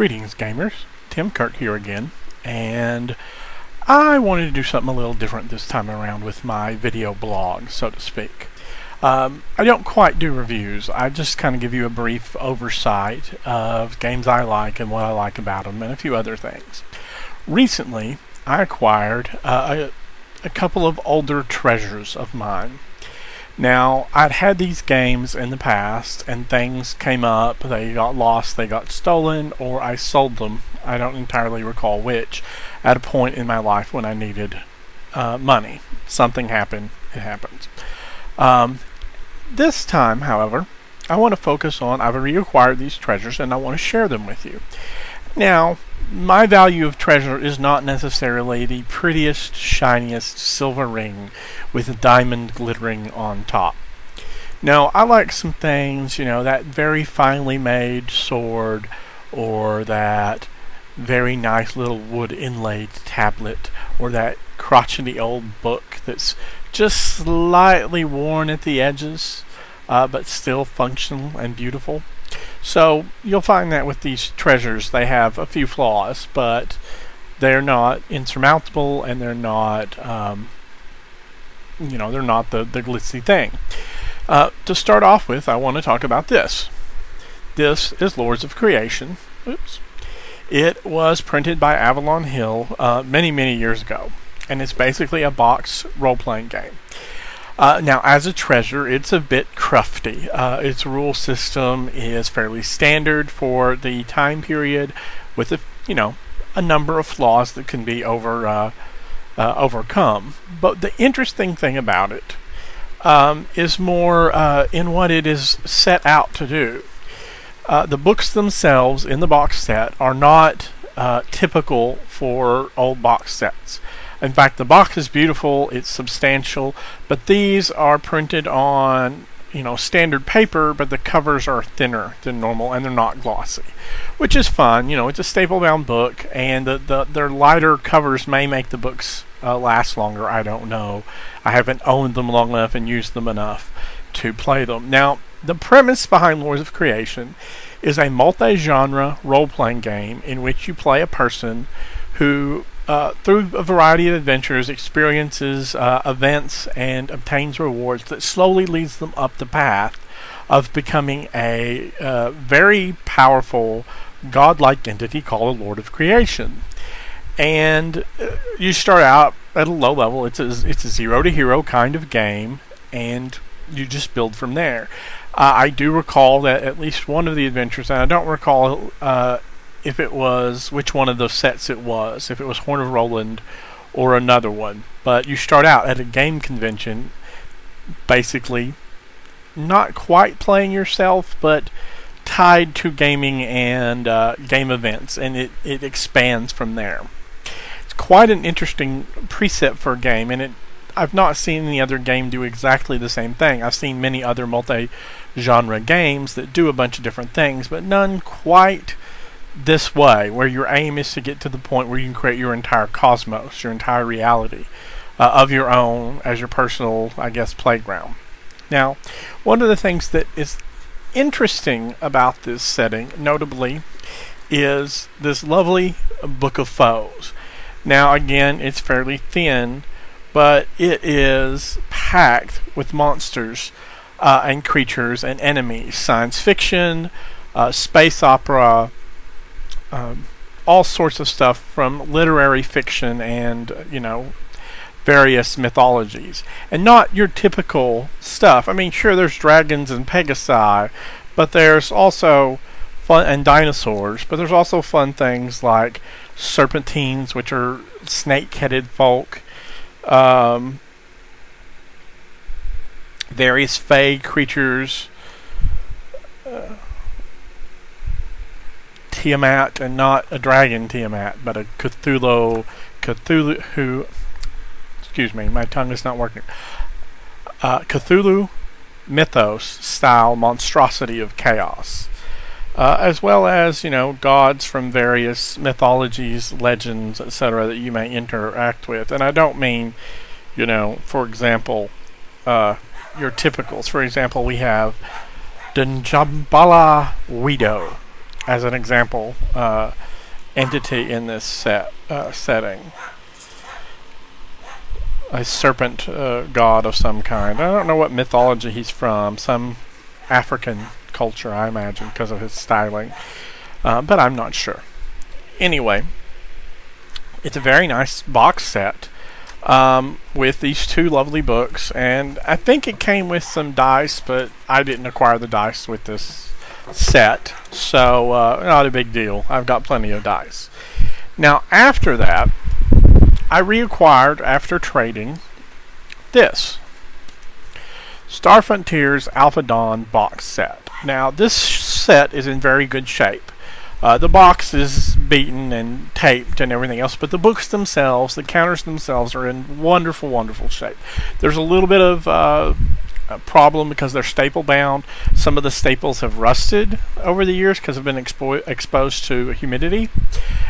Greetings gamers, Tim Kirk here again, and I wanted to do something a little different this time around with my video blog, so to speak. I don't quite do reviews, I just kind of give you a brief oversight of games I like and what I like about them and a few other things. Recently, I acquired a couple of older treasures of mine. Now, I'd had these games in the past, and things came up, they got lost, they got stolen, or I sold them, I don't entirely recall which, at a point in my life when I needed money. Something happened, it happens. This time, however, I want to focus on, I've reacquired these treasures, and I want to share them with you. Now, my value of treasure is not necessarily the prettiest, shiniest silver ring with a diamond glittering on top. No, I like some things, you know, that very finely made sword or that very nice little wood inlaid tablet or that crotchety old book that's just slightly worn at the edges but still functional and beautiful. So you'll find that with these treasures they have a few flaws, but they're not insurmountable and they're not they're not the glitzy thing. To start off with, I want to talk about this. This is Lords of Creation. Oops. It was printed by Avalon Hill many years ago, and it's basically a box role-playing game. Now, as a treasure, it's a bit crufty. Its rule system is fairly standard for the time period, with a number of flaws that can be overcome. But the interesting thing about it is more in what it is set out to do. The books themselves in the box set are not typical for old box sets. In fact, the box is beautiful, it's substantial, but these are printed on, standard paper, but the covers are thinner than normal and they're not glossy, which is fun. It's a staple-bound book, and their lighter covers may make the books last longer. I don't know. I haven't owned them long enough and used them enough to play them. Now, the premise behind Lords of Creation is a multi-genre role-playing game in which you play a person who through a variety of adventures, experiences events, and obtains rewards that slowly leads them up the path of becoming a very powerful, godlike entity called a Lord of Creation. And you start out at a low level. It's a zero to hero kind of game, and you just build from there. I do recall that at least one of the adventures, and I don't recall if it was which one of those sets it was, if it was Horn of Roland or another one. But you start out at a game convention, basically not quite playing yourself, but tied to gaming and game events, and it expands from there. It's quite an interesting precept for a game, and I've not seen any other game do exactly the same thing. I've seen many other multi-genre games that do a bunch of different things, but none quite this way, where your aim is to get to the point where you can create your entire cosmos, your entire reality of your own as your personal, playground. Now, one of the things that is interesting about this setting, notably, is this lovely Book of Foes. Now, again, it's fairly thin, but it is packed with monsters and creatures and enemies, science fiction, space opera, all sorts of stuff from literary fiction and, various mythologies. And not your typical stuff. I mean, sure, there's dragons and Pegasi, but there's also fun, and dinosaurs, but there's also fun things like serpentines, which are snake-headed folk, various fae creatures, Tiamat, and not a dragon Tiamat, but a Cthulhu, excuse me, my tongue is not working, Cthulhu mythos style monstrosity of chaos, as well as, gods from various mythologies, legends, etc. that you may interact with. And I don't mean, for example, your typicals. For example, we have Djambala Wido, as an example entity in this setting. A serpent god of some kind. I don't know what mythology he's from. Some African culture, I imagine, because of his styling. But I'm not sure. Anyway, it's a very nice box set with these 2 lovely books. And I think it came with some dice, but I didn't acquire the dice with this set. So, not a big deal. I've got plenty of dice. Now, after that, I reacquired, after trading, this Star Frontiers Alpha Dawn box set. Now, this set is in very good shape. The box is beaten and taped and everything else, but the books themselves, the counters themselves, are in wonderful, wonderful shape. There's a little bit of a problem because they're staple bound. Some of the staples have rusted over the years because they've been exposed to humidity,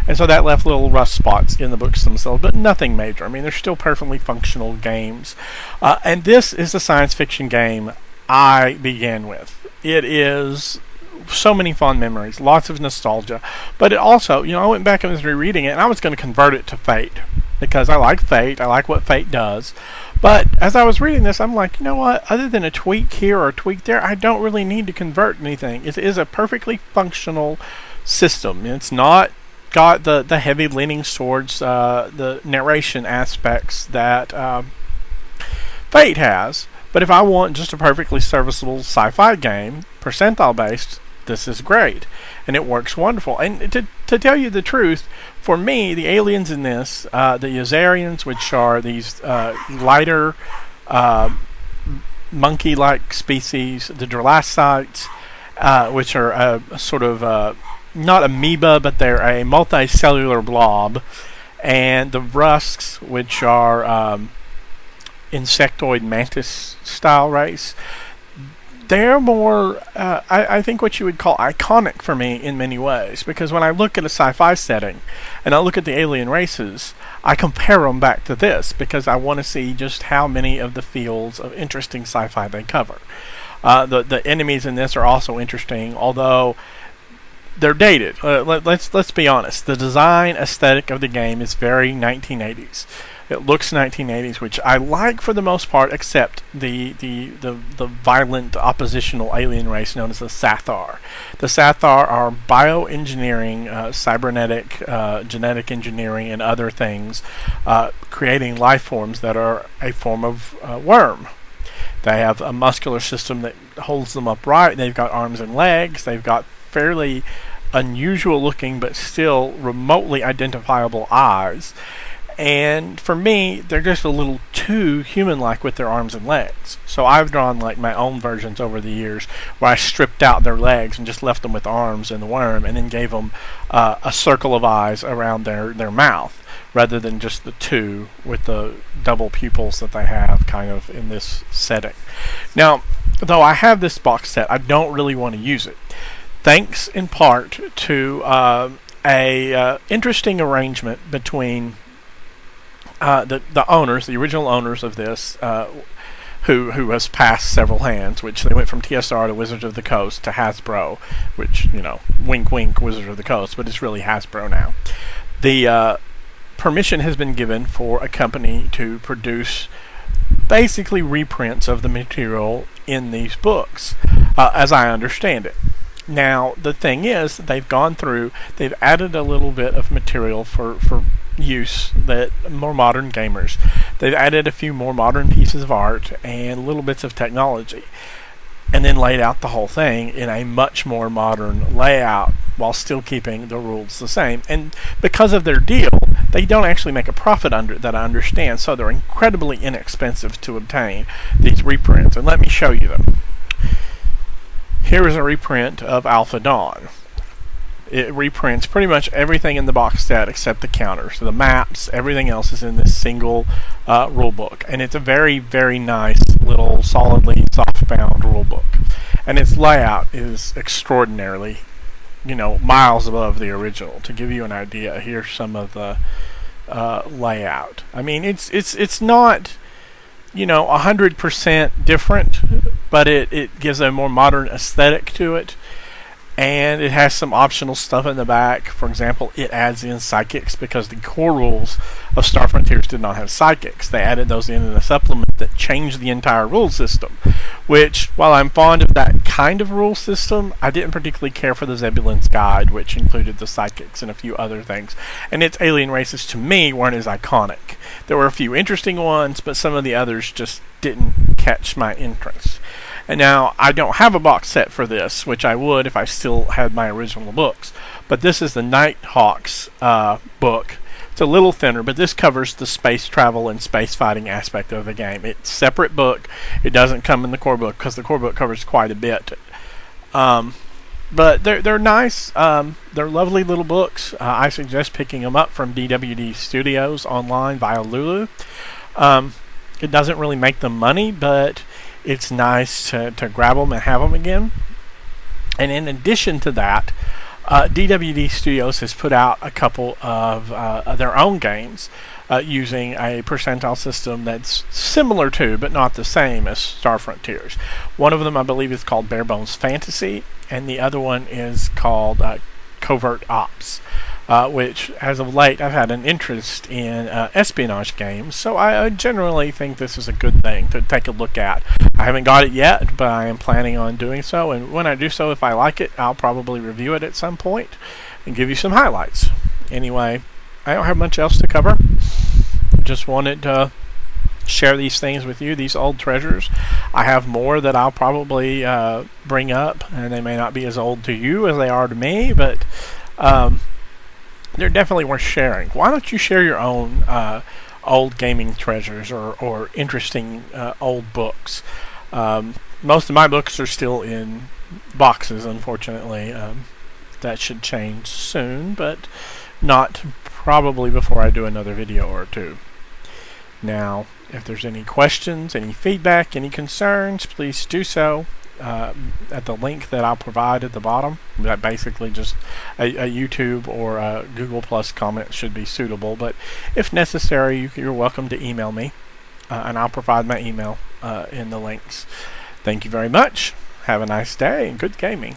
and so that left little rust spots in the books themselves, but nothing major. I mean, they're still perfectly functional games. And this is the science fiction game I began with. It is so many fond memories, lots of nostalgia, but it also, I went back and was rereading it, and I was going to convert it to Fate because I like Fate. I like what Fate does. But as I was reading this, I'm like, you know what? Other than a tweak here or a tweak there, I don't really need to convert anything. It is a perfectly functional system. It's not got the heavy leanings towards the narration aspects that Fate has. But if I want just a perfectly serviceable sci-fi game, percentile based, this is great, and it works wonderful. And to tell you the truth, for me, the aliens in this, the Yazarians, which are these lighter monkey-like species, the Dralacites, which are a sort of not amoeba, but they're a multicellular blob, and the Rusks, which are insectoid mantis style race. They're more, I think, what you would call iconic for me in many ways, because when I look at a sci-fi setting and I look at the alien races, I compare them back to this because I want to see just how many of the fields of interesting sci-fi they cover. The enemies in this are also interesting, although they're dated. Let's be honest. The design aesthetic of the game is very 1980s. It looks 1980s, which I like for the most part, except the violent oppositional alien race known as the Sathar. The Sathar are bioengineering, cybernetic, genetic engineering, and other things, creating life forms that are a form of worm. They have a muscular system that holds them upright. They've got arms and legs. They've got fairly unusual looking but still remotely identifiable eyes. And for me, they're just a little too human-like with their arms and legs. So I've drawn like my own versions over the years where I stripped out their legs and just left them with arms and the worm, and then gave them a circle of eyes around their mouth, rather than just the two with the double pupils that they have kind of in this setting. Now, though I have this box set, I don't really want to use it. Thanks in part to a interesting arrangement between the owners, the original owners of this, who has passed several hands, which they went from TSR to Wizards of the Coast to Hasbro, which, wink wink, Wizards of the Coast, but it's really Hasbro now. The permission has been given for a company to produce basically reprints of the material in these books, as I understand it. Now, the thing is, they've gone through, they've added a little bit of material for use that more modern gamers. They've added a few more modern pieces of art and little bits of technology, and then laid out the whole thing in a much more modern layout while still keeping the rules the same. And because of their deal, they don't actually make a profit under it, that I understand, so they're incredibly inexpensive to obtain, these reprints. And let me show you them. Here is a reprint of Alpha Dawn. It reprints pretty much everything in the box set except the counters. So the maps, everything else is in this single rule book. And it's a very, very nice little solidly soft-bound rule book. And its layout is extraordinarily, miles above the original. To give you an idea, here's some of the layout. I mean, it's not 100% different, but it gives a more modern aesthetic to it. and it has some optional stuff in the back. For example, it adds in psychics because the core rules of Star Frontiers did not have psychics. They added those in a supplement that changed the entire rule system, which, while I'm fond of that kind of rule system, I didn't particularly care for the Zebulon's Guide, which included the psychics and a few other things. And its alien races, to me, weren't as iconic. There were a few interesting ones, but some of the others just didn't catch my interest. And now, I don't have a box set for this, which I would if I still had my original books. But this is the Nighthawks book. It's a little thinner, but this covers the space travel and space fighting aspect of the game. It's a separate book. It doesn't come in the core book, because the core book covers quite a bit. But they're nice. They're lovely little books. I suggest picking them up from DWD Studios online via Lulu. It doesn't really make them money, but it's nice to grab them and have them again. And in addition to that, DWD Studios has put out a couple of their own games using a percentile system that's similar to, but not the same as, Star Frontiers. One of them, I believe, is called Bare Bones Fantasy, and the other one is called Covert Ops. Which, as of late, I've had an interest in espionage games, so I generally think this is a good thing to take a look at. I haven't got it yet, but I am planning on doing so, and when I do so, if I like it, I'll probably review it at some point and give you some highlights. Anyway, I don't have much else to cover. Just wanted to share these things with you, these old treasures. I have more that I'll probably bring up, and they may not be as old to you as they are to me, but they're definitely worth sharing. Why don't you share your own old gaming treasures or interesting old books? Most of my books are still in boxes, unfortunately. That should change soon, but not probably before I do another video or two. Now, if there's any questions, any feedback, any concerns, please do so at the link that I'll provide at the bottom. That basically just a YouTube or a Google Plus comment should be suitable, but if necessary, you're welcome to email me, and I'll provide my email in the links. Thank you very much. Have a nice day and good gaming.